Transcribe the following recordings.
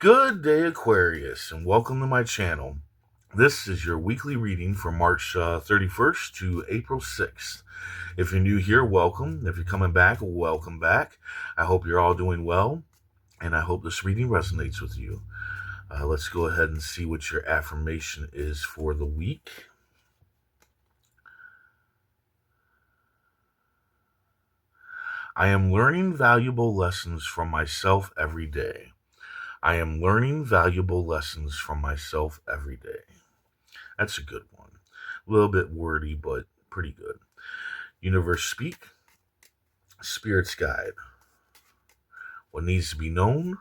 Good day, Aquarius, and welcome to my channel. This is your weekly reading from March 31st to April 6th. If you're new here, welcome. If you're coming back, welcome back. I hope you're all doing well, and I hope this reading resonates with you. Let's go ahead and see what your affirmation is for the week. I am learning valuable lessons from myself every day. I am learning valuable lessons from myself every day. That's a good one. A little bit wordy, but pretty good. Universe speak. Spirit's guide. What needs to be known?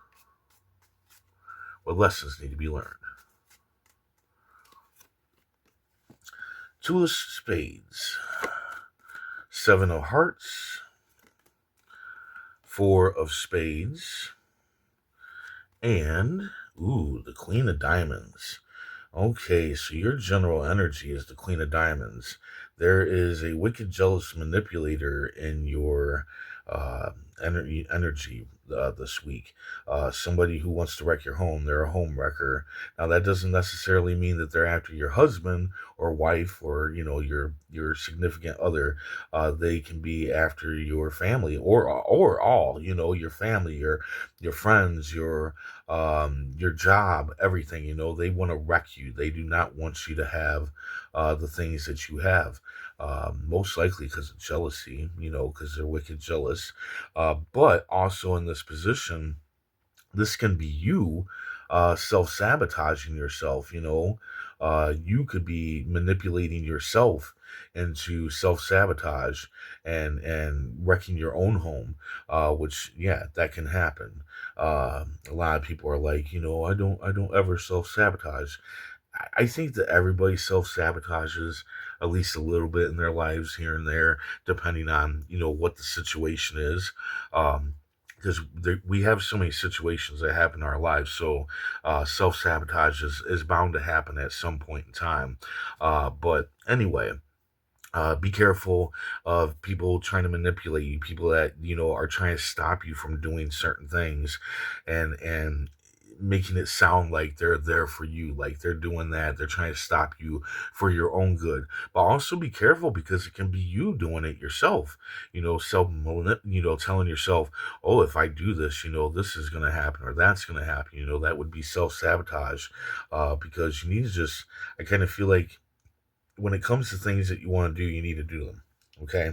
What lessons need to be learned? Two of spades. Seven of hearts. Four of spades. And, the Queen of Diamonds. Okay, so your general energy is the Queen of Diamonds. There is a wicked, jealous manipulator in your energy this week. Somebody who wants to wreck your home. They're a home wrecker. Now, that doesn't necessarily mean that they're after your husband or wife or your significant other. They can be after your family or all. Your family, your friends, your job, everything. They want to wreck you. They do not want you to have the things that you have. Most likely because of jealousy, because they're wicked jealous. But also in this position, this can be you self-sabotaging yourself. You could be manipulating yourself into self-sabotage and wrecking your own home, which, yeah, that can happen. A lot of people are like, I don't ever self-sabotage. I think that everybody self-sabotages at least a little bit in their lives here and there, depending on, what the situation is. Because we have so many situations that happen in our lives. So self-sabotage is bound to happen at some point in time. But anyway, be careful of people trying to manipulate you, people that, are trying to stop you from doing certain things and making it sound like they're there for you, like they're doing that. They're trying to stop you for your own good. But also be careful because it can be you doing it yourself, telling yourself, oh, if I do this, this is going to happen or that's going to happen. That would be self-sabotage because you need to just, I kind of feel like when it comes to things that you want to do, you need to do them. Okay.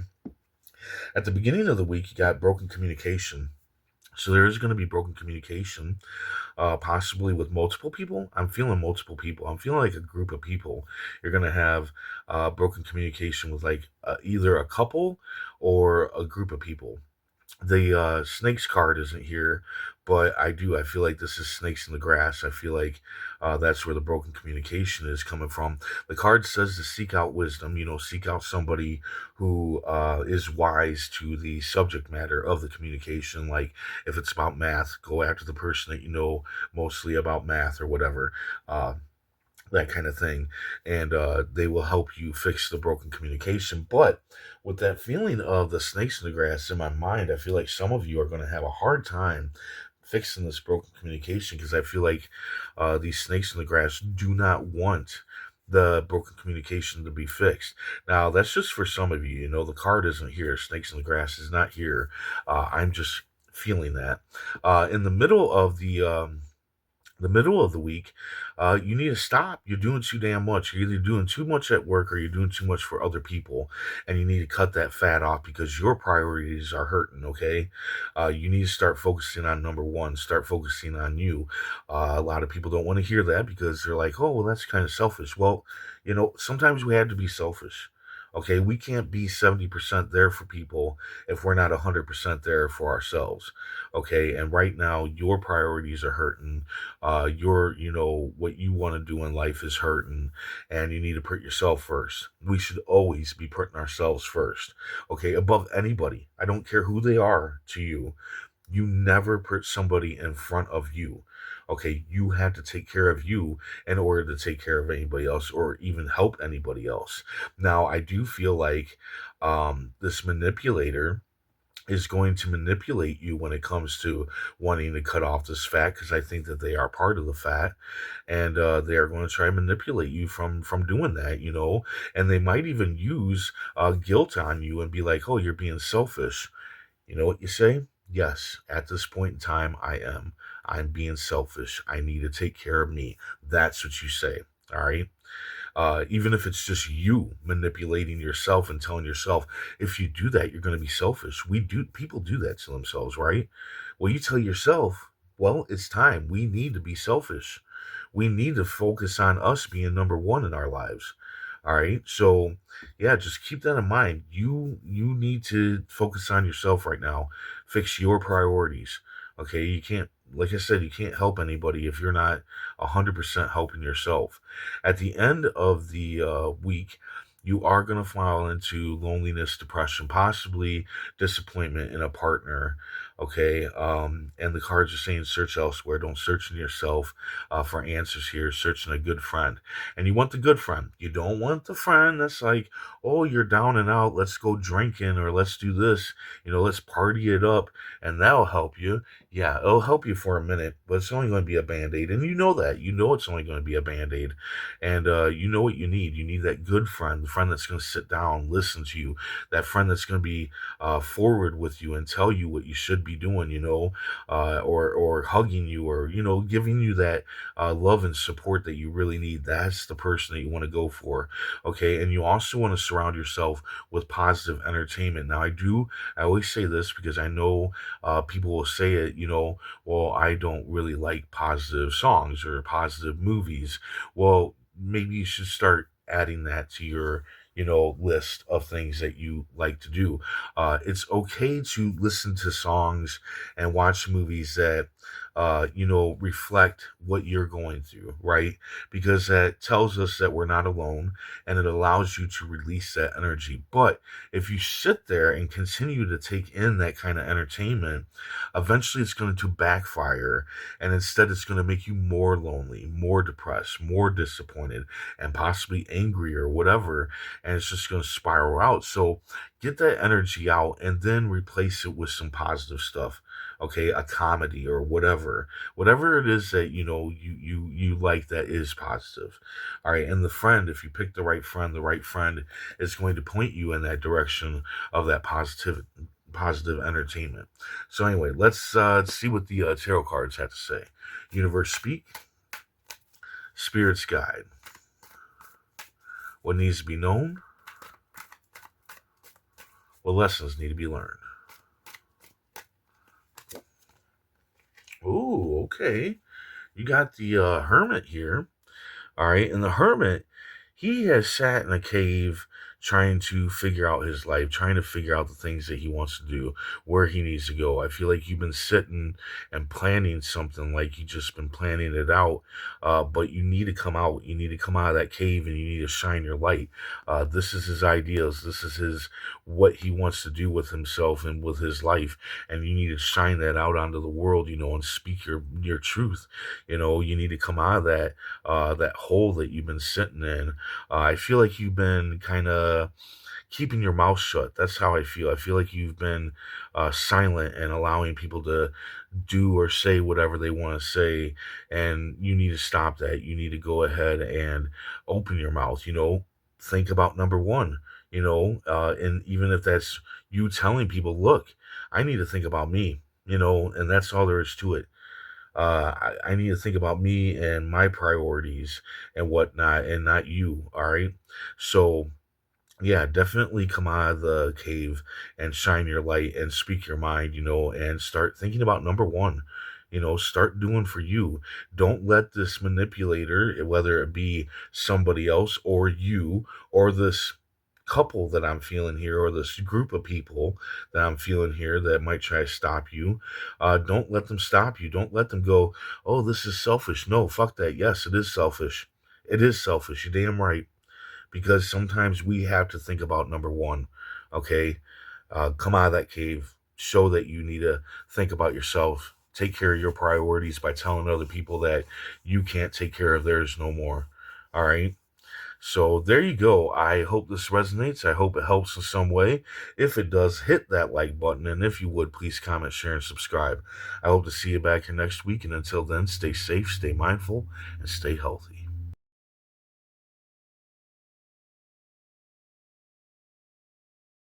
At the beginning of the week, you got broken communication. So there is going to be broken communication, possibly with multiple people. I'm feeling multiple people. I'm feeling like a group of people. You're going to have broken communication with like either a couple or a group of people. The snakes card isn't here, but I feel like this is snakes in the grass. I feel like that's where the broken communication is coming from. The card says to seek out wisdom, seek out somebody who is wise to the subject matter of the communication. Like if it's about math, go after the person that you know mostly about math or whatever. That kind of thing, and they will help you fix the broken communication. But with that feeling of the snakes in the grass in my mind, I feel like some of you are going to have a hard time fixing this broken communication because I feel like these snakes in the grass do not want the broken communication to be fixed. Now, that's just for some of you. The card isn't here. Snakes in the grass is not here. I'm just feeling that. In the middle of the week, you need to stop. You're doing too damn much. You're either doing too much at work or you're doing too much for other people, and you need to cut that fat off because your priorities are hurting. Okay, you need to start focusing on number one. Start focusing on you. A lot of people don't want to hear that because they're like, "Oh, well, that's kind of selfish." Well, sometimes we have to be selfish. Okay, we can't be 70% there for people if we're not 100% there for ourselves. Okay, and right now your priorities are hurting. What you want to do in life is hurting, and you need to put yourself first. We should always be putting ourselves first. Okay, above anybody. I don't care who they are to you. You never put somebody in front of you. Okay, you have to take care of you in order to take care of anybody else or even help anybody else. Now, I do feel like this manipulator is going to manipulate you when it comes to wanting to cut off this fat, because I think that they are part of the fat, and they are going to try and manipulate you from doing that, and they might even use guilt on you and be like, oh, you're being selfish. You know what you say? Yes, at this point in time, I am. I'm being selfish. I need to take care of me. That's what you say. All right. Even if it's just you manipulating yourself and telling yourself, if you do that, you're going to be selfish. People do that to themselves, right? Well, you tell yourself, well, it's time. We need to be selfish. We need to focus on us being number one in our lives. All right. So yeah, just keep that in mind. You need to focus on yourself right now. Fix your priorities. Okay. You can't, like I said, you can't help anybody if you're not 100% helping yourself. At the end of the week, you are going to fall into loneliness, depression, possibly disappointment in a partner. Okay. And the cards are saying search elsewhere. Don't search in yourself for answers here. Search in a good friend. And you want the good friend. You don't want the friend that's like, oh, you're down and out. Let's go drinking or let's do this. Let's party it up and that'll help you. Yeah, it'll help you for a minute, but it's only going to be a band aid. And you know that. You know it's only going to be a band aid. And you know what you need. You need that good friend, the friend that's going to sit down, listen to you, that friend that's going to be forward with you and tell you what you should be doing, or hugging you or, giving you that love and support that you really need. That's the person that you want to go for. Okay. And you also want to surround yourself with positive entertainment. Now, I always say this because I know people will say it, well, I don't really like positive songs or positive movies. Well, maybe you should start adding that to your list of things that you like to do. It's okay to listen to songs and watch movies that reflect what you're going through, right? Because that tells us that we're not alone and it allows you to release that energy. But if you sit there and continue to take in that kind of entertainment, eventually it's going to backfire. And instead, it's going to make you more lonely, more depressed, more disappointed, and possibly angry or whatever. And it's just going to spiral out. So get that energy out and then replace it with some positive stuff. Okay, a comedy or whatever it is that you like that is positive. All right, and if you pick the right friend is going to point you in that direction of that positive entertainment. So anyway, let's see what the tarot cards have to say. Universe speak, spirits guide. What needs to be known? What lessons need to be learned? Ooh, okay. You got the hermit here. All right. And the hermit, he has sat in a cave trying to figure out his life, trying to figure out the things that he wants to do, where he needs to go. I feel like you've been sitting and planning something, like you've just been planning it out, but you need to come out. You need to come out of that cave and you need to shine your light. This is his ideas. This is what he wants to do with himself and with his life. And you need to shine that out onto the world, and speak your truth. You need to come out of that hole that you've been sitting in. I feel like you've been kind of keeping your mouth shut. That's how I feel. I feel like you've been silent and allowing people to do or say whatever they want to say. And you need to stop that. You need to go ahead and open your mouth, think about number one, and even if that's you telling people, look, I need to think about me, and that's all there is to it. I need to think about me and my priorities and whatnot, and not you. All right. So, yeah, definitely come out of the cave and shine your light and speak your mind, and start thinking about number one. Start doing for you. Don't let this manipulator, whether it be somebody else or you or this couple that I'm feeling here or this group of people that I'm feeling here that might try to stop you. Don't let them stop you. Don't let them go, oh, this is selfish. No, fuck that. Yes, it is selfish. It is selfish. You're damn right. Because sometimes we have to think about number one. Okay. Come out of that cave. Show that you need to think about yourself. Take care of your priorities by telling other people that you can't take care of theirs no more. All right. So there you go. I hope this resonates. I hope it helps in some way. If it does, hit that like button. And if you would, please comment, share, and subscribe. I hope to see you back here next week. And until then, stay safe, stay mindful, and stay healthy.